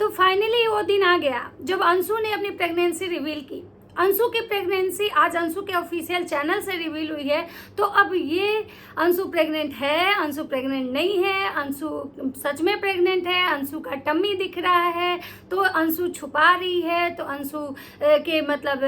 तो फाइनली वो दिन आ गया जब अंशु ने अपनी प्रेगनेंसी रिवील की। अंशु की प्रेगनेंसी आज अंशु के ऑफिशियल चैनल से रिवील हुई है। तो अब ये अंशु प्रेग्नेंट है, अंशु प्रेग्नेंट नहीं है, अंशु सच में प्रेग्नेंट है, अंशु का टम्मी दिख रहा है तो अंशु छुपा रही है, तो अंशु के मतलब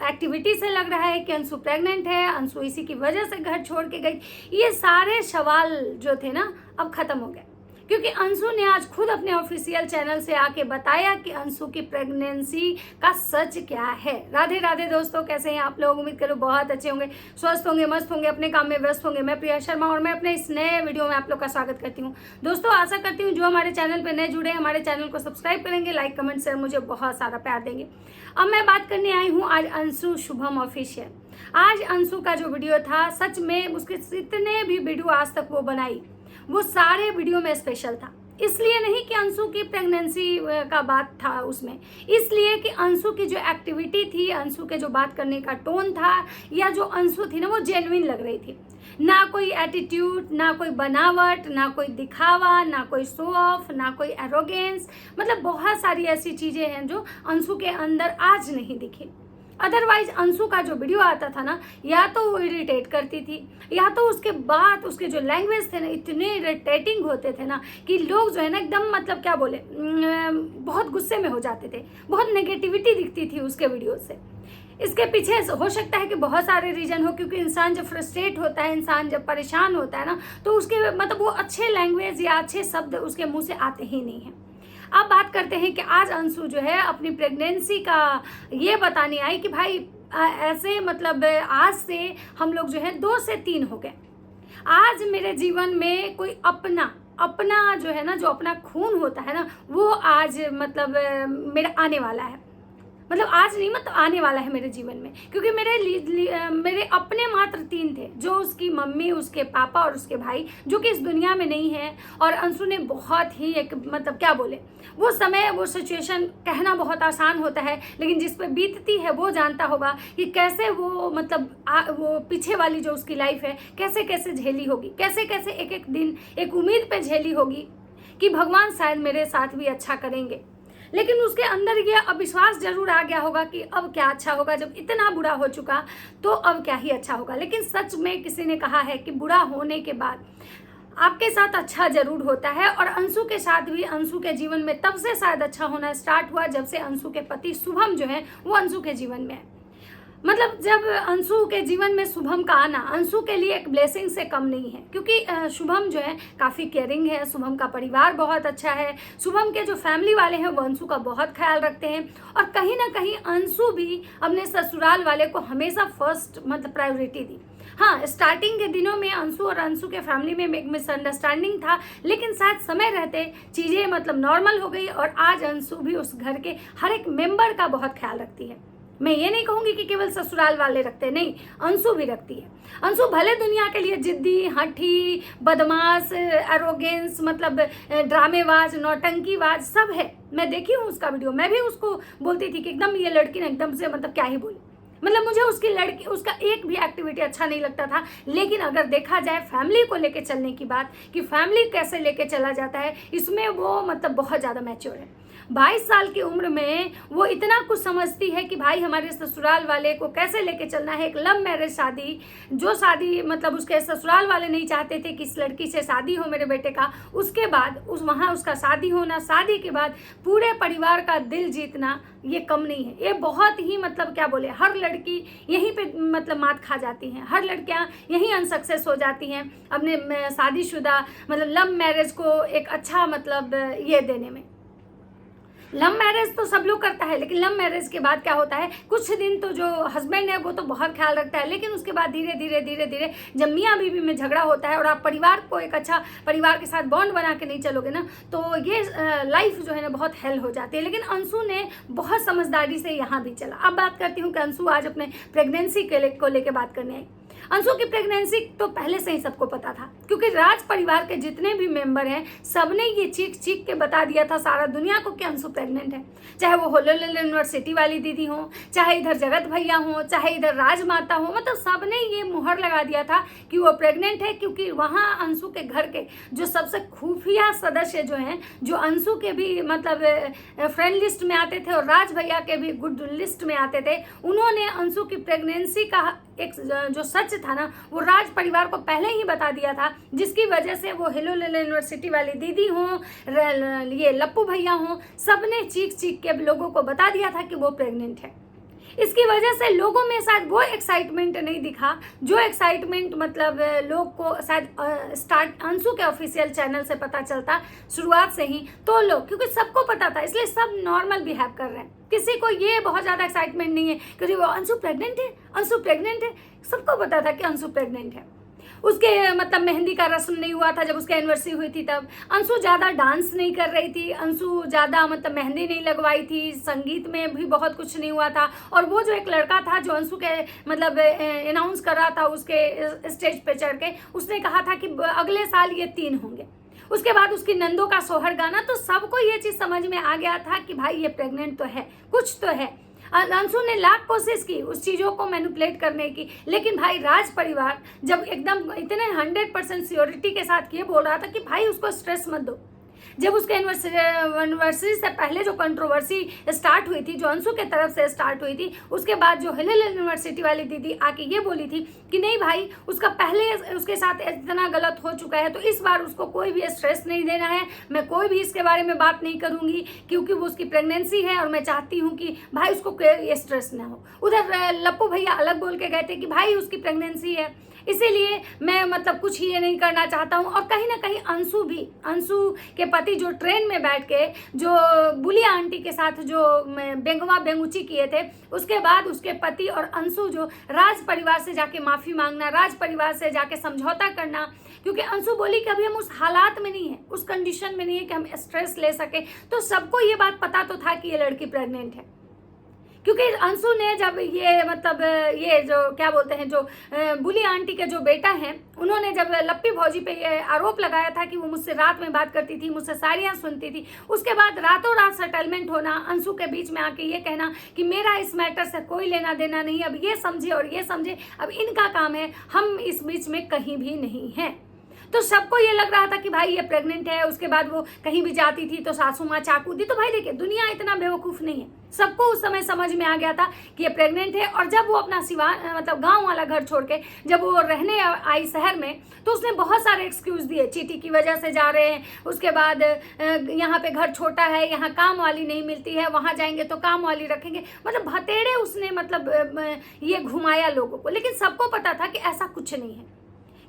एक्टिविटी से लग रहा है कि अंशु प्रेग्नेंट है, अंशु इसी की वजह से घर छोड़ के गई। ये सारे सवाल जो थे ना अब खत्म हो गए, क्योंकि अंशु ने आज खुद अपने ऑफिशियल चैनल से आके बताया कि अंशु की प्रेगनेंसी का सच क्या है। राधे राधे दोस्तों, कैसे हैं आप लोग? उम्मीद करो बहुत अच्छे होंगे, स्वस्थ होंगे, मस्त होंगे, अपने काम में व्यस्त होंगे। मैं प्रिया शर्मा और मैं अपने इस नए वीडियो में आप लोग का स्वागत करती हूँ। दोस्तों आशा करती हूँ जो हमारे चैनल पर नए जुड़े हमारे चैनल को सब्सक्राइब करेंगे, लाइक कमेंट शेयर मुझे बहुत सारा प्यार देंगे। अब मैं बात करने आई हूँ आज अंशु शुभम ऑफिशियल। आज अंशु का जो वीडियो था, सच में उसके जितने भी वीडियो आज तक वो बनाई वो सारे वीडियो में स्पेशल था। इसलिए नहीं कि अंशु की प्रेगनेंसी का बात था उसमें, इसलिए कि अंशु की जो एक्टिविटी थी, अंशु के जो बात करने का टोन था, या जो अंशु थी ना वो जेन्युइन लग रही थी। ना कोई एटीट्यूड, ना कोई बनावट, ना कोई दिखावा, ना कोई शो ऑफ, ना कोई एरोगेंस, मतलब बहुत सारी ऐसी चीज़ें हैं जो अंशु के अंदर आज नहीं दिखी। अदरवाइज अंशु का जो वीडियो आता था ना, या तो वो इरिटेट करती थी, या तो उसके बात, उसके जो लैंग्वेज थे ना इतने इरिटेटिंग होते थे ना कि लोग जो है ना एकदम मतलब क्या बोले, बहुत गुस्से में हो जाते थे। बहुत नेगेटिविटी दिखती थी उसके वीडियो से। इसके पीछे हो सकता है कि बहुत सारे रीजन हो, क्योंकि इंसान जब फ्रस्ट्रेट होता है, इंसान जब परेशान होता है ना, तो उसके मतलब वो अच्छे लैंग्वेज या अच्छे शब्द उसके मुँह से आते ही नहीं हैं। अब बात करते हैं कि आज अंशु जो है अपनी प्रेगनेंसी का ये बताने आई कि भाई ऐसे मतलब आज से हम लोग जो है 2 से 3 हो गए। आज मेरे जीवन में कोई अपना जो है ना, जो अपना खून होता है ना, वो आज मतलब मेरा आने वाला है। मतलब आज नहीं, मतलब आने वाला है मेरे जीवन में, क्योंकि मेरे अपने मात्र 3 थे, जो उसकी मम्मी, उसके पापा और उसके भाई, जो कि इस दुनिया में नहीं है। और अंशु ने बहुत ही एक मतलब क्या बोले, वो समय, वो सिचुएशन कहना बहुत आसान होता है, लेकिन जिस पे बीतती है वो जानता होगा कि कैसे वो मतलब वो पीछे वाली जो उसकी लाइफ है कैसे कैसे झेली होगी, कैसे कैसे एक एक दिन एक उम्मीद पे झेली होगी कि भगवान शायद मेरे साथ भी अच्छा करेंगे। लेकिन उसके अंदर ये अविश्वास जरूर आ गया होगा कि अब क्या अच्छा होगा, जब इतना बुरा हो चुका तो अब क्या ही अच्छा होगा। लेकिन सच में किसी ने कहा है कि बुरा होने के बाद आपके साथ अच्छा जरूर होता है, और अंशु के साथ भी, अंशु के जीवन में तब से शायद अच्छा होना स्टार्ट हुआ जब से अंशु के पति शुभम जो है वो अंशु के जीवन में है। मतलब जब अंशु के जीवन में शुभम का आना अंशु के लिए एक ब्लेसिंग से कम नहीं है, क्योंकि शुभम जो है काफ़ी केयरिंग है, शुभम का परिवार बहुत अच्छा है, शुभम के जो फैमिली वाले हैं वो अंशु का बहुत ख्याल रखते हैं, और कहीं ना कहीं अंशु भी अपने ससुराल वाले को हमेशा फर्स्ट मतलब प्रायोरिटी दी। हाँ, स्टार्टिंग के दिनों में अंशु और अंशु के फैमिली में एक मिसअंडरस्टैंडिंग था, लेकिन शायद समय रहते चीज़ें मतलब नॉर्मल हो गई, और आज अंशु भी उस घर के हर एक मेंबर का बहुत ख्याल रखती है। मैं ये नहीं कहूँगी कि केवल ससुराल वाले रखते हैं, नहीं, अंशु भी रखती है। अंशु भले दुनिया के लिए जिद्दी, हठी, बदमाश, एरोगेंस, मतलब ड्रामेबाज, नौटंकीबाज सब है। मैं देखी हूँ उसका वीडियो, मैं भी उसको बोलती थी कि एकदम ये लड़की ने एकदम से मतलब क्या ही बोली, मतलब मुझे उसका एक भी एक्टिविटी अच्छा नहीं लगता था। लेकिन अगर देखा जाए फैमिली को लेके चलने की बात, कि फैमिली कैसे लेके चला जाता है, इसमें वो मतलब बहुत ज़्यादा मैच्योर है। 22 साल की उम्र में वो इतना कुछ समझती है कि भाई हमारे ससुराल वाले को कैसे लेके चलना है। एक लव मैरिज शादी, जो शादी मतलब उसके ससुराल वाले नहीं चाहते थे कि इस लड़की से शादी हो मेरे बेटे का, उसके बाद वहाँ उसका शादी होना, शादी के बाद पूरे परिवार का दिल जीतना, ये कम नहीं है। ये बहुत ही मतलब क्या बोले, हर लड़की यहीं पे मतलब मात खा जाती हैं, हर लड़कियां यहीं अनसक्सेस हो जाती हैं अपने शादीशुदा मतलब लव मैरिज को एक अच्छा मतलब ये देने में। लव मैरिज तो सब लोग करता है, लेकिन लव मैरिज के बाद क्या होता है, कुछ दिन तो जो हस्बैंड है वो तो बहुत ख्याल रखता है, लेकिन उसके बाद धीरे धीरे जब मियाँ बीवी में झगड़ा होता है और आप परिवार को एक अच्छा परिवार के साथ बॉन्ड बना के नहीं चलोगे ना, तो ये लाइफ जो है ना बहुत हेल हो जाती है। लेकिन अंशु ने बहुत समझदारी से यहाँ भी चला। अब बात करती हूँ कि अंशु आज अपने प्रेगनेंसी को लेकर बात करने आई। अंशु की प्रेगनेंसी तो पहले से ही सबको पता था, क्योंकि राज परिवार के जितने भी मेंबर हैं सबने ये चीख चीख के बता दिया था सारा दुनिया को कि अंशु प्रेग्नेंट है। चाहे वो होलोलैंड यूनिवर्सिटी वाली दीदी हो, चाहे इधर जगत भैया हो, चाहे इधर राजमाता हो, मतलब सबने ये मुहर लगा दिया था कि वो प्रेग्नेंट है। क्योंकि वहाँ अंशु के घर के जो सबसे खुफिया सदस्य जो हैं, जो अंशु के भी मतलब फ्रेंड लिस्ट में आते थे और राज भैया के भी गुड लिस्ट में आते थे, उन्होंने अंशु की प्रेगनेंसी का एक जो सच था ना वो राज परिवार को पहले ही बता दिया था, जिसकी वजह से वो होलोलैंड यूनिवर्सिटी वाली दीदी हो, ये लप्पू भैया हो, सबने चीख चीख के लोगों को बता दिया था कि वो प्रेग्नेंट है। इसकी वजह से लोगों में शायद वो एक्साइटमेंट नहीं दिखा जो एक्साइटमेंट मतलब लोग को शायद स्टार्ट अंशु के ऑफिशियल चैनल से पता चलता शुरुआत से ही, तो लोग क्योंकि सबको पता था इसलिए सब नॉर्मल बिहेव कर रहे हैं। किसी को ये बहुत ज़्यादा एक्साइटमेंट नहीं है क्योंकि वो अंशु प्रेग्नेंट है, अंशु प्रेग्नेंट है, सबको पता था कि अंशु प्रेग्नेंट है। उसके मतलब मेहंदी का रस्म नहीं हुआ था जब उसकी एनिवर्सरी हुई थी, तब अंशु ज़्यादा डांस नहीं कर रही थी, अंशु ज़्यादा मतलब मेहंदी नहीं लगवाई थी, संगीत में भी बहुत कुछ नहीं हुआ था। और वो जो एक लड़का था जो अंशु के मतलब अनाउंस कर रहा था उसके स्टेज पे चढ़ के, उसने कहा था कि अगले साल ये 3 होंगे। उसके बाद उसकी नंदों का सोहर गाना, तो सबको ये चीज़ समझ में आ गया था कि भाई ये प्रेग्नेंट तो है, कुछ तो है। अंशु ने लाख कोशिश की उस चीज़ों को मैनिपुलेट करने की, लेकिन भाई राज परिवार जब एकदम इतने 100% श्योरिटी के साथ ये बोल रहा था कि भाई उसको स्ट्रेस मत दो। जब उसके एनिवर्सरी से पहले जो कंट्रोवर्सी स्टार्ट हुई थी, जो अंशु के तरफ से स्टार्ट हुई थी, उसके बाद जो होलोलैंड यूनिवर्सिटी वाली दीदी आके ये बोली थी कि नहीं भाई उसका पहले उसके साथ इतना गलत हो चुका है तो इस बार उसको कोई भी स्ट्रेस नहीं देना है, मैं कोई भी इसके बारे में बात नहीं करूंगी क्योंकि वो उसकी प्रेगनेंसी है और मैं चाहती हूँ कि भाई उसको कोई स्ट्रेस ना हो। उधर लप्पू भैया अलग बोल के गए थे कि भाई उसकी प्रेगनेंसी है इसीलिए मैं मतलब कुछ ये नहीं करना चाहता हूँ। और कहीं ना कहीं अंशु के पति जो ट्रेन में बैठ के जो बुलिया आंटी के साथ जो बेंगवा बेंगुची किए थे, उसके बाद उसके पति और अंशु जो राज परिवार से जाके माफ़ी मांगना, राज परिवार से जाके समझौता करना, क्योंकि अंशु बोली कि अभी हम उस हालात में नहीं है, उस कंडीशन में नहीं है कि हम स्ट्रेस ले सके। तो सबको ये बात पता तो था कि ये लड़की प्रेग्नेंट है, क्योंकि अंशु ने जब ये मतलब ये जो क्या बोलते हैं जो बुली आंटी के जो बेटा हैं, उन्होंने जब लप्पी भौजी पे ये आरोप लगाया था कि वो मुझसे रात में बात करती थी, मुझसे साड़ियाँ सुनती थी, उसके बाद रातों रात सेटलमेंट होना, अंशु के बीच में आके ये कहना कि मेरा इस मैटर से कोई लेना देना नहीं, अब ये समझे और ये समझे, अब इनका काम है, हम इस बीच में कहीं भी नहीं हैं। तो सबको ये लग रहा था कि भाई ये प्रेग्नेंट है। उसके बाद वो कहीं भी जाती थी तो सासू माँ चाकू दी। तो भाई देखिए दुनिया इतना बेवकूफ़ नहीं है, सबको उस समय समझ में आ गया था कि ये प्रेग्नेंट है। और जब वो अपना मतलब गांव वाला घर छोड़ के जब वो रहने आई शहर में, तो उसने बहुत सारे एक्सक्यूज़ दिए, चीटी की वजह से जा रहे हैं, उसके बाद यहाँ पे घर छोटा है, यहाँ काम वाली नहीं मिलती है, वहाँ जाएंगे तो काम वाली रखेंगे, मतलब भतेड़े उसने मतलब ये घुमाया लोगों को। लेकिन सबको पता था कि ऐसा कुछ नहीं है,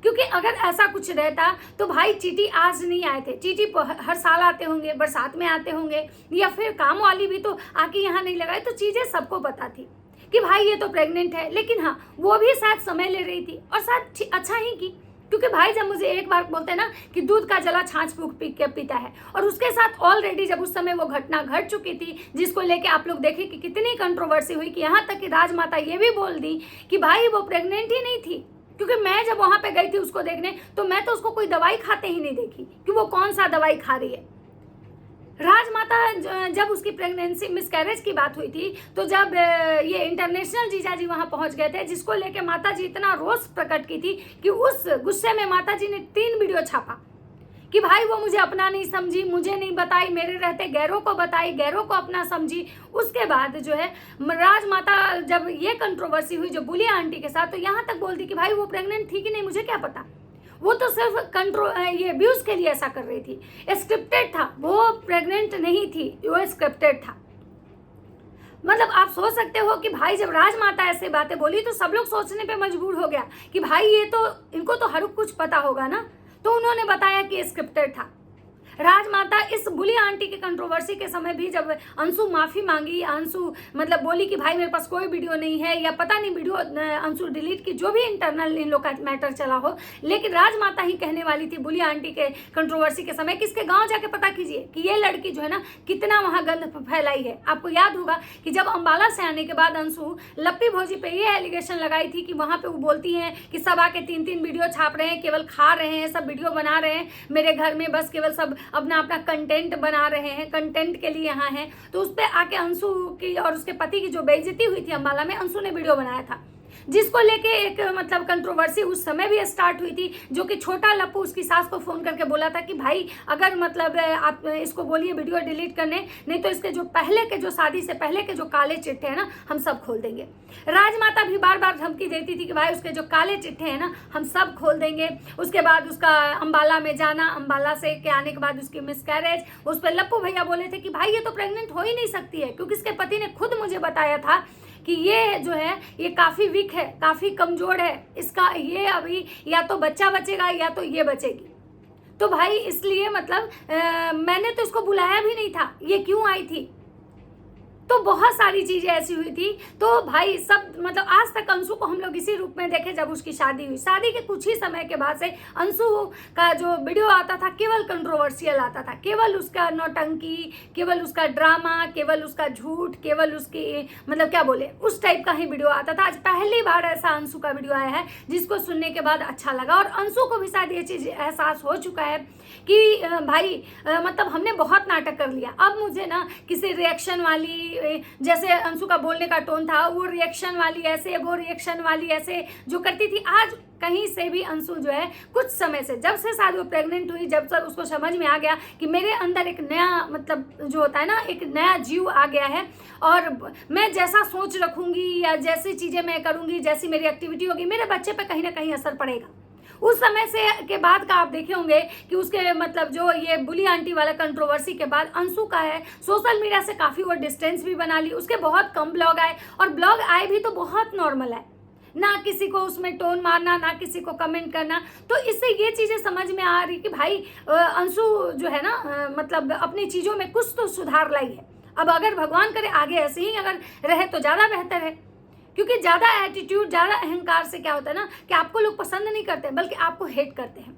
क्योंकि अगर ऐसा कुछ रहता तो भाई चीटी आज नहीं आए थे। चीटी हर साल आते होंगे, बरसात में आते होंगे, या फिर काम वाली भी तो आके यहाँ नहीं लगाए। तो चीज़ें सबको पता थी कि भाई ये तो प्रेग्नेंट है। लेकिन हाँ, वो भी शायद समय ले रही थी और शायद अच्छा ही की, क्योंकि भाई जब मुझे एक बार बोलते हैं ना कि दूध का जला छाछ फूंक पी के पीता है, और उसके साथ ऑलरेडी जब उस समय वो घटना घट चुकी थी, जिसको लेके आप लोग देखें कि कितनी कंट्रोवर्सी हुई, कि यहाँ तक कि राजमाता ये भी बोल दी कि भाई वो प्रेग्नेंट ही नहीं थी। क्योंकि मैं जब वहाँ पे गई थी उसको देखने, तो मैं तो उसको कोई दवाई खाते ही नहीं देखी कि वो कौन सा दवाई खा रही है। राजमाता जब उसकी प्रेगनेंसी मिसकैरेज की बात हुई थी, तो जब ये इंटरनेशनल जीजा जी वहाँ पहुँच गए थे, जिसको लेके माता जी इतना रोष प्रकट की थी कि उस गुस्से में माता जी ने 3 वीडियो छापा कि भाई वो मुझे अपना नहीं समझी, मुझे नहीं बताई, मेरे रहते गैरों को बताई, गैरों को अपना समझी। उसके बाद जो है राजमाता जब ये कंट्रोवर्सी हुई जो बुलिया आंटी के साथ, तो यहाँ तक बोलती कि भाई वो प्रेग्नेंट थी कि नहीं मुझे क्या पता, वो तो सिर्फ ये अब्यूज के लिए ऐसा कर रही थी, स्क्रिप्टेड था, वो प्रेग्नेंट नहीं थी, वो स्क्रिप्टेड था। मतलब आप सोच सकते हो कि भाई जब राजमाता ऐसे बातें बोली तो सब लोग सोचने पे मजबूर हो गया कि भाई ये तो इनको तो हर कुछ पता होगा ना। तो उन्होंने बताया कि स्क्रिप्टेड था। राजमाता इस बुली आंटी के कंट्रोवर्सी के समय भी जब अंशु माफ़ी मांगी, अंशु मतलब बोली कि भाई मेरे पास कोई वीडियो नहीं है, या पता नहीं वीडियो अंशु डिलीट की, जो भी इंटरनल इन लोग का मैटर चला हो, लेकिन राजमाता ही कहने वाली थी बुली आंटी के कंट्रोवर्सी के समय कि इसके गाँव जाके पता कीजिए कि ये लड़की जो है ना कितना वहाँ गंद फैलाई है। आपको याद होगा कि जब अम्बाला से आने के बाद अंशु लप्पी भौजी पे ये एलिगेशन लगाई थी कि वहाँ पे वो बोलती हैं कि सब आके 3-3 वीडियो छाप रहे हैं, केवल खा रहे हैं, सब वीडियो बना रहे हैं मेरे घर में, बस केवल सब अपना अपना कंटेंट बना रहे हैं, कंटेंट के लिए यहाँ हैं। तो उस पर आके अंशु की और उसके पति की जो बेइज्जती हुई थी अम्बाला में, अंशु ने वीडियो बनाया था, जिसको लेके एक मतलब कंट्रोवर्सी उस समय भी स्टार्ट हुई थी, जो कि छोटा लप्पू उसकी सास को फोन करके बोला था कि भाई अगर मतलब आप इसको बोलिए वीडियो डिलीट करने, नहीं तो इसके जो पहले के जो शादी से पहले के जो काले चिट्ठे हैं ना हम सब खोल देंगे। राजमाता भी बार बार धमकी देती थी कि भाई उसके जो काले चिट्ठे हैं ना हम सब खोल देंगे। उसके बाद उसका अम्बाला में जाना, अम्बाला से के आने के बाद उसकी मिसकैरेज, उस पर लप्पू भैया बोले थे कि भाई ये तो प्रेग्नेंट हो ही नहीं सकती है, क्योंकि इसके पति ने खुद मुझे बताया था कि ये जो है ये काफ़ी वीक है, काफ़ी कमज़ोर है, इसका ये अभी या तो बच्चा बचेगा या तो ये बचेगी। तो भाई इसलिए मतलब मैंने तो इसको बुलाया भी नहीं था, ये क्यों आई थी। तो बहुत सारी चीज़ें ऐसी हुई थी। तो भाई सब मतलब आज तक अंशु को हम लोग इसी रूप में देखे जब उसकी शादी हुई। शादी के कुछ ही समय के बाद से अंशु का जो वीडियो आता था केवल कंट्रोवर्शियल आता था, केवल उसका नौटंकी, केवल उसका ड्रामा, केवल उसका झूठ, केवल उसकी मतलब क्या बोले उस टाइप का ही वीडियो आता था। आज पहली बार ऐसा अंशु का वीडियो आया है जिसको सुनने के बाद अच्छा लगा, और अंशु को भी शायद ये चीज़ एहसास हो चुका है कि भाई मतलब हमने बहुत नाटक कर लिया, अब मुझे ना किसी रिएक्शन वाली, जैसे अंशु का बोलने का टोन था, वो रिएक्शन वाली ऐसे, वो रिएक्शन वाली ऐसे जो करती थी, आज कहीं से भी अंशु जो है कुछ समय से, जब से शायद वो प्रेग्नेंट हुई, जब तक उसको समझ में आ गया कि मेरे अंदर एक नया मतलब जो होता है ना एक नया जीव आ गया है, और मैं जैसा सोच रखूंगी या जैसी चीज़ें मैं करूंगी, जैसी मेरी एक्टिविटी होगी, मेरे बच्चे पे कहीं ना कहीं असर पड़ेगा। उस समय से के बाद का आप देखे होंगे कि उसके मतलब जो ये बुली आंटी वाला कंट्रोवर्सी के बाद अंशु का है सोशल मीडिया से काफ़ी वो डिस्टेंस भी बना ली। उसके बहुत कम ब्लॉग आए, और ब्लॉग आए भी तो बहुत नॉर्मल है, ना किसी को उसमें टोन मारना, ना किसी को कमेंट करना। तो इससे ये चीज़ें समझ में आ रही कि भाई अंशु जो है ना मतलब अपनी चीज़ों में कुछ तो सुधार लाई है। अब अगर भगवान करे आगे ऐसे ही अगर रहे तो ज़्यादा बेहतर है, क्योंकि ज़्यादा एटीट्यूड, ज़्यादा अहंकार से क्या होता है ना कि आपको लोग पसंद नहीं करते बल्कि आपको हेट करते हैं।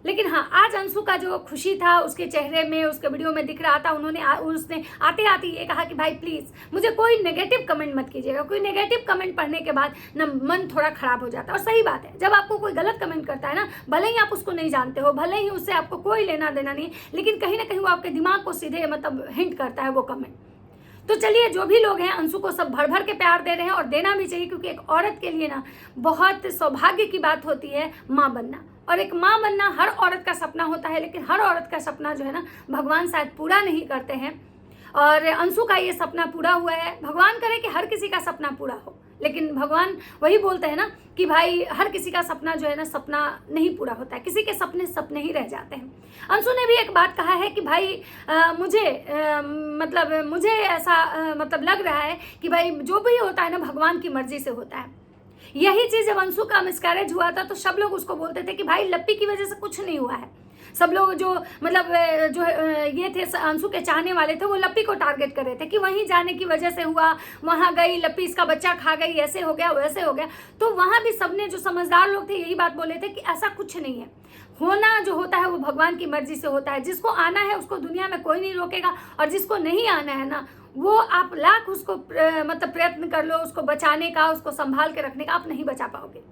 लेकिन हाँ, आज अंशु का जो खुशी था उसके चेहरे में, उसके वीडियो में दिख रहा था। उसने आते आते ये कहा कि भाई प्लीज़ मुझे कोई नेगेटिव कमेंट मत कीजिएगा। कोई नेगेटिव कमेंट पढ़ने के बाद ना मन थोड़ा ख़राब हो जाता है। और सही बात है, जब आपको कोई गलत कमेंट करता है ना, भले ही आप उसको नहीं जानते हो, भले ही उससे आपको कोई लेना देना नहीं, लेकिन कहीं ना कहीं वो आपके दिमाग को सीधे मतलब हिंट करता है वो कमेंट। तो चलिए, जो भी लोग हैं अंशु को सब भर भर के प्यार दे रहे हैं, और देना भी चाहिए, क्योंकि एक औरत के लिए ना बहुत सौभाग्य की बात होती है माँ बनना। और एक माँ बनना हर औरत का सपना होता है, लेकिन हर औरत का सपना जो है ना भगवान शायद पूरा नहीं करते हैं। और अंशु का ये सपना पूरा हुआ है। भगवान करे कि हर किसी का सपना पूरा हो, लेकिन भगवान वही बोलते हैं ना कि भाई हर किसी का सपना जो है ना सपना नहीं पूरा होता है, किसी के सपने सपने ही रह जाते हैं। अंशु ने भी एक बात कहा है कि भाई मुझे ऐसा मतलब लग रहा है कि भाई जो भी होता है ना भगवान की मर्जी से होता है। यही चीज़ जब अंशु का मिसकैरेज हुआ था तो सब लोग उसको बोलते थे कि भाई लप्पी की वजह से कुछ नहीं हुआ है। सब लोग जो मतलब जो ये थे अंशु के चाहने वाले थे, वो लप्पी को टारगेट कर रहे थे कि वहीं जाने की वजह से हुआ, वहाँ गई लप्पी, इसका बच्चा खा गई, ऐसे हो गया वैसे हो गया। तो वहाँ भी सबने, जो समझदार लोग थे, यही बात बोले थे कि ऐसा कुछ नहीं है। होना जो होता है वो भगवान की मर्जी से होता है। जिसको आना है उसको दुनिया में कोई नहीं रोकेगा, और जिसको नहीं आना है ना वो आप लाख उसको मतलब प्रयत्न कर लो उसको बचाने का, उसको संभाल के रखने का, आप नहीं बचा पाओगे।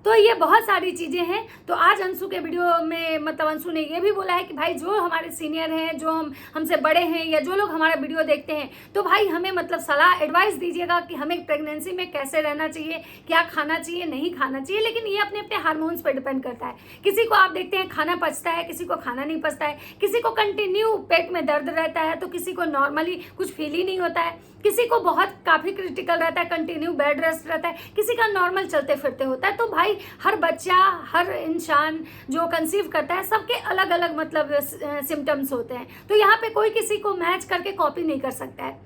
तो ये बहुत सारी चीज़ें हैं। तो आज अंशु के वीडियो में मतलब अंशु ने ये भी बोला है कि भाई जो हमारे सीनियर हैं, जो हमसे बड़े हैं, या जो लोग हमारा वीडियो देखते हैं, तो भाई हमें मतलब सलाह एडवाइस दीजिएगा कि हमें प्रेगनेंसी में कैसे रहना चाहिए, क्या खाना चाहिए, नहीं खाना चाहिए। लेकिन ये अपने अपने हार्मोन्स पर डिपेंड करता है। किसी को आप देखते हैं खाना पचता है, किसी को खाना नहीं पचता है, किसी को कंटिन्यू पेट में दर्द रहता है, तो किसी को नॉर्मली कुछ फील ही नहीं होता है, किसी को बहुत काफ़ी क्रिटिकल रहता है, कंटिन्यू बेड रेस्ट रहता है, किसी का नॉर्मल चलते फिरते होता है। तो भाई हर बच्चा, हर इंसान जो कंसीव करता है, सबके अलग अलग मतलब सिम्टम्स होते हैं। तो यहाँ पे कोई किसी को मैच करके कॉपी नहीं कर सकता है।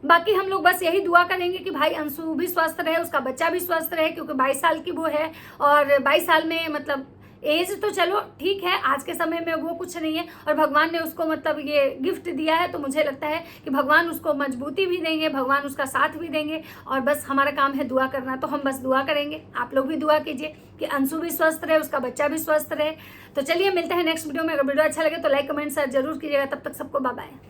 बाकी हम लोग बस यही दुआ करेंगे कि भाई अंशु भी स्वस्थ रहे, उसका बच्चा भी स्वस्थ रहे, क्योंकि 22 साल की वो है, और 22 साल में मतलब एज तो चलो ठीक है, आज के समय में वो कुछ नहीं है, और भगवान ने उसको मतलब ये गिफ्ट दिया है, तो मुझे लगता है कि भगवान उसको मजबूती भी देंगे, भगवान उसका साथ भी देंगे। और बस हमारा काम है दुआ करना, तो हम बस दुआ करेंगे। आप लोग भी दुआ कीजिए कि अंशु भी स्वस्थ रहे, उसका बच्चा भी स्वस्थ रहे। तो चलिए मिलते हैं नेक्स्ट वीडियो में। अगर वीडियो अच्छा लगे तो लाइक कमेंट शेयर जरूर कीजिएगा। तब तक सबको बाय बाय।